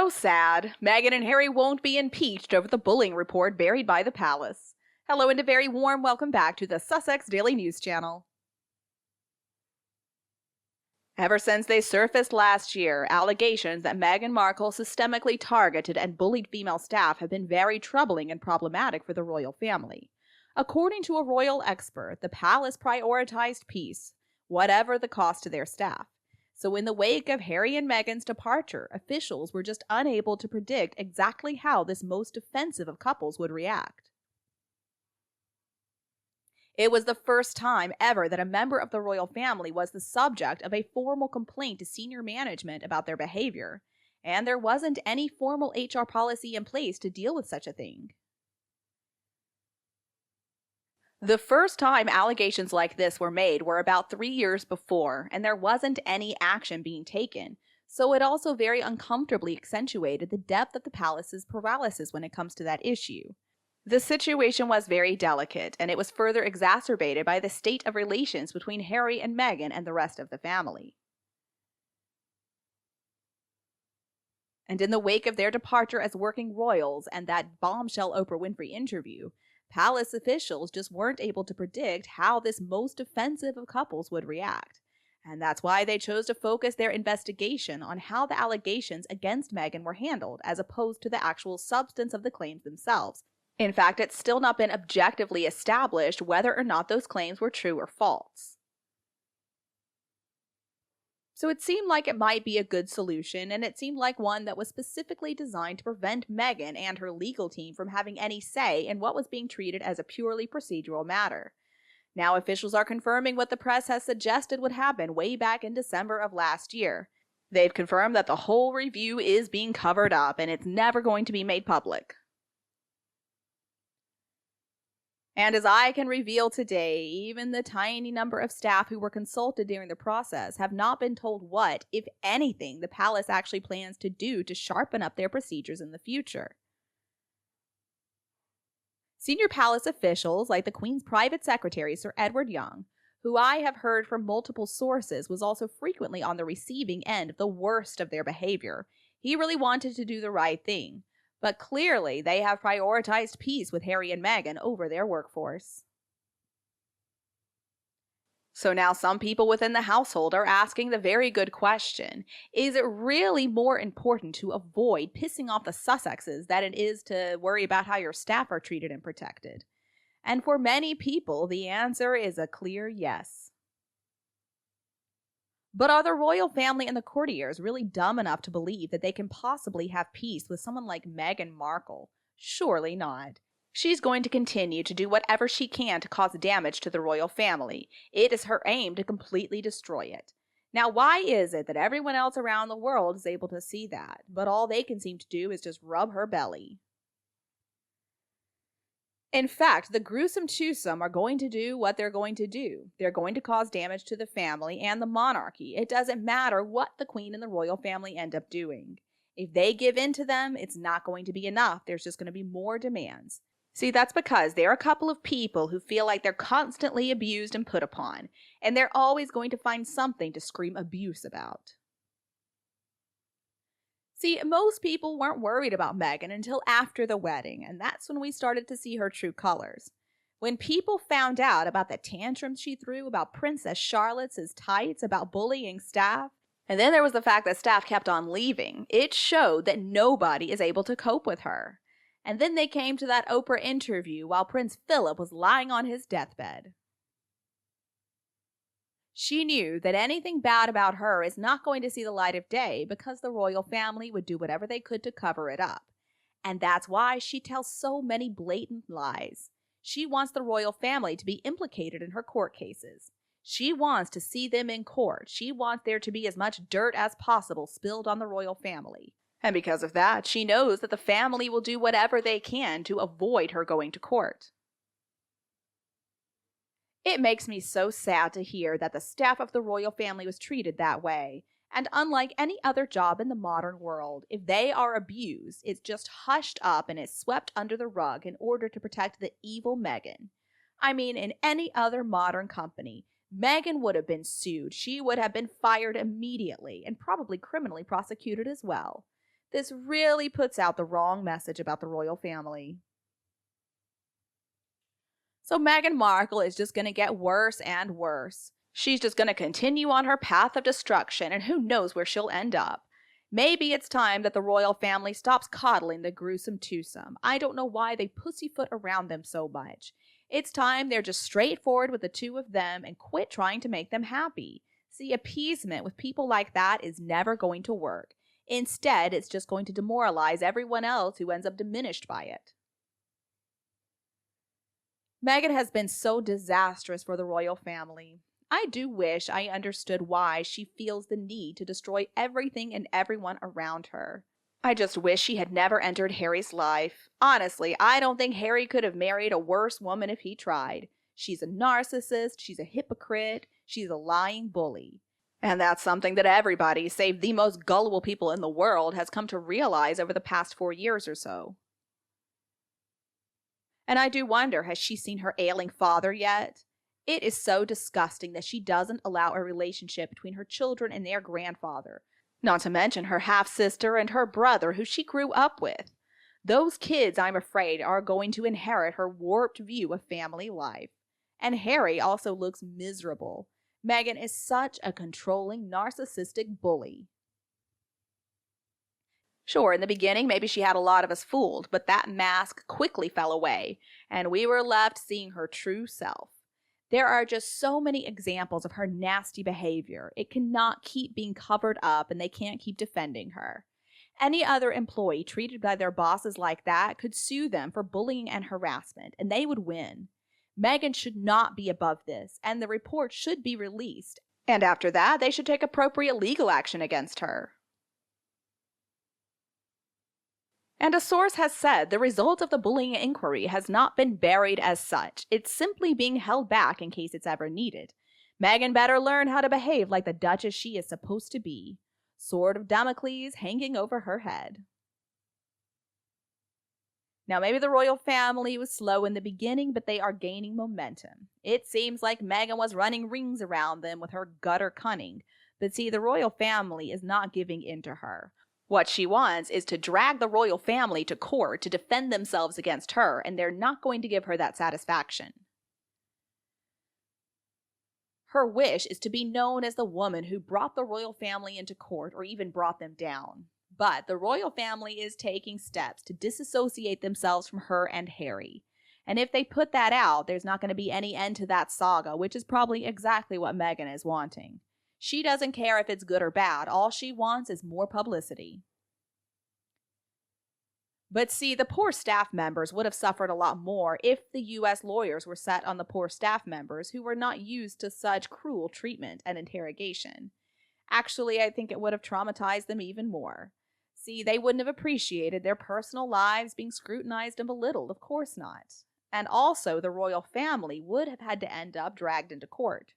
So sad. Meghan and Harry won't be impeached over the bullying report buried by the palace. Hello and a very warm welcome back to the Sussex Daily News Channel. Ever since they surfaced last year, allegations that Meghan Markle systemically targeted and bullied female staff have been very troubling and problematic for the royal family. According to a royal expert, the palace prioritized peace, whatever the cost to their staff. So in the wake of Harry and Meghan's departure, officials were just unable to predict exactly how this most offensive of couples would react. It was the first time ever that a member of the royal family was the subject of a formal complaint to senior management about their behavior, and there wasn't any formal HR policy in place to deal with such a thing. The first time allegations like this were made were about 3 years before, and there wasn't any action being taken, so it also very uncomfortably accentuated the depth of the palace's paralysis when it comes to that issue. The situation was very delicate, and it was further exacerbated by the state of relations between Harry and Meghan and the rest of the family. And in the wake of their departure as working royals and that bombshell Oprah Winfrey interview, palace officials just weren't able to predict how this most offensive of couples would react. And that's why they chose to focus their investigation on how the allegations against Meghan were handled, as opposed to the actual substance of the claims themselves. In fact, it's still not been objectively established whether or not those claims were true or false. So it seemed like it might be a good solution, and it seemed like one that was specifically designed to prevent Meghan and her legal team from having any say in what was being treated as a purely procedural matter. Now officials are confirming what the press has suggested would happen way back in December of last year. They've confirmed that the whole review is being covered up and it's never going to be made public. And as I can reveal today, even the tiny number of staff who were consulted during the process have not been told what, if anything, the palace actually plans to do to sharpen up their procedures in the future. Senior palace officials, like the Queen's private secretary, Sir Edward Young, who I have heard from multiple sources was also frequently on the receiving end of the worst of their behavior. He really wanted to do the right thing. But clearly, they have prioritized peace with Harry and Meghan over their workforce. So now some people within the household are asking the very good question, is it really more important to avoid pissing off the Sussexes than it is to worry about how your staff are treated and protected? And for many people, the answer is a clear yes. But are the royal family and the courtiers really dumb enough to believe that they can possibly have peace with someone like Meghan Markle? Surely not. She's going to continue to do whatever she can to cause damage to the royal family. It is her aim to completely destroy it. Now, why is it that everyone else around the world is able to see that, but all they can seem to do is just rub her belly? In fact, the gruesome twosome are going to do what they're going to do. They're going to cause damage to the family and the monarchy. It doesn't matter what the Queen and the royal family end up doing. If they give in to them, it's not going to be enough. There's just going to be more demands. See, that's because they're a couple of people who feel like they're constantly abused and put upon, and they're always going to find something to scream abuse about. See, most people weren't worried about Meghan until after the wedding, and that's when we started to see her true colors. When people found out about the tantrums she threw about Princess Charlotte's tights, about bullying staff, and then there was the fact that staff kept on leaving, it showed that nobody is able to cope with her. And then they came to that Oprah interview while Prince Philip was lying on his deathbed. She knew that anything bad about her is not going to see the light of day because the royal family would do whatever they could to cover it up. And that's why she tells so many blatant lies. She wants the royal family to be implicated in her court cases. She wants to see them in court. She wants there to be as much dirt as possible spilled on the royal family. And because of that, she knows that the family will do whatever they can to avoid her going to court. It makes me so sad to hear that the staff of the royal family was treated that way. And unlike any other job in the modern world, if they are abused, it's just hushed up and it's swept under the rug in order to protect the evil Meghan. I mean, in any other modern company, Meghan would have been sued. She would have been fired immediately and probably criminally prosecuted as well. This really puts out the wrong message about the royal family. So Meghan Markle is just going to get worse and worse. She's just going to continue on her path of destruction, and who knows where she'll end up. Maybe it's time that the royal family stops coddling the gruesome twosome. I don't know why they pussyfoot around them so much. It's time they're just straightforward with the two of them and quit trying to make them happy. See, appeasement with people like that is never going to work. Instead, it's just going to demoralize everyone else who ends up diminished by it. Meghan has been so disastrous for the royal family. I do wish I understood why she feels the need to destroy everything and everyone around her. I just wish she had never entered Harry's life. Honestly, I don't think Harry could have married a worse woman if he tried. She's a narcissist, she's a hypocrite, she's a lying bully. And that's something that everybody, save the most gullible people in the world, has come to realize over the past 4 years or so. And I do wonder, has she seen her ailing father yet? It is so disgusting that she doesn't allow a relationship between her children and their grandfather, not to mention her half-sister and her brother who she grew up with. Those kids, I'm afraid, are going to inherit her warped view of family life. And Harry also looks miserable. Meghan is such a controlling, narcissistic bully. Sure, in the beginning, maybe she had a lot of us fooled, but that mask quickly fell away, and we were left seeing her true self. There are just so many examples of her nasty behavior. It cannot keep being covered up, and they can't keep defending her. Any other employee treated by their bosses like that could sue them for bullying and harassment, and they would win. Meghan should not be above this, and the report should be released. And after that, they should take appropriate legal action against her. And a source has said the result of the bullying inquiry has not been buried as such. It's simply being held back in case it's ever needed. Meghan better learn how to behave like the Duchess she is supposed to be. Sword of Damocles hanging over her head. Now, maybe the royal family was slow in the beginning, but they are gaining momentum. It seems like Meghan was running rings around them with her gutter cunning. But see, the royal family is not giving in to her. What she wants is to drag the royal family to court to defend themselves against her, and they're not going to give her that satisfaction. Her wish is to be known as the woman who brought the royal family into court or even brought them down. But the royal family is taking steps to disassociate themselves from her and Harry. And if they put that out, there's not going to be any end to that saga, which is probably exactly what Meghan is wanting. She doesn't care if it's good or bad. All she wants is more publicity. But see, the poor staff members would have suffered a lot more if the U.S. lawyers were set on the poor staff members who were not used to such cruel treatment and interrogation. Actually, I think it would have traumatized them even more. See, they wouldn't have appreciated their personal lives being scrutinized and belittled, of course not. And also, the royal family would have had to end up dragged into court.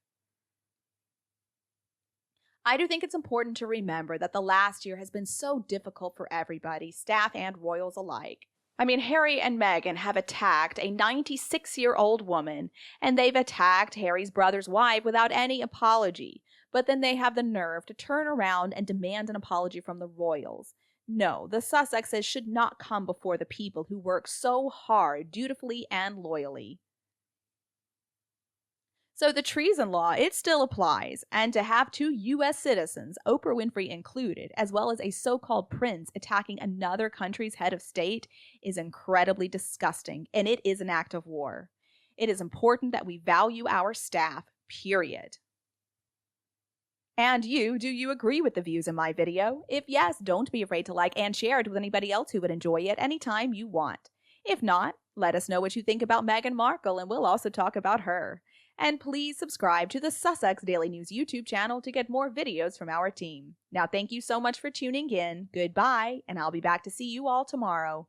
I do think it's important to remember that the last year has been so difficult for everybody, staff and royals alike. I mean, Harry and Meghan have attacked a 96-year-old woman, and they've attacked Harry's brother's wife without any apology. But then they have the nerve to turn around and demand an apology from the royals. No, the Sussexes should not come before the people who work so hard, dutifully and loyally. So the treason law, it still applies, and to have 2 U.S. citizens, Oprah Winfrey included, as well as a so-called prince attacking another country's head of state is incredibly disgusting, and it is an act of war. It is important that we value our staff, period. And do you agree with the views in my video? If yes, don't be afraid to like and share it with anybody else who would enjoy it anytime you want. If not, let us know what you think about Meghan Markle, and we'll also talk about her. And please subscribe to the Sussex Daily News YouTube channel to get more videos from our team. Now, thank you so much for tuning in. Goodbye, and I'll be back to see you all tomorrow.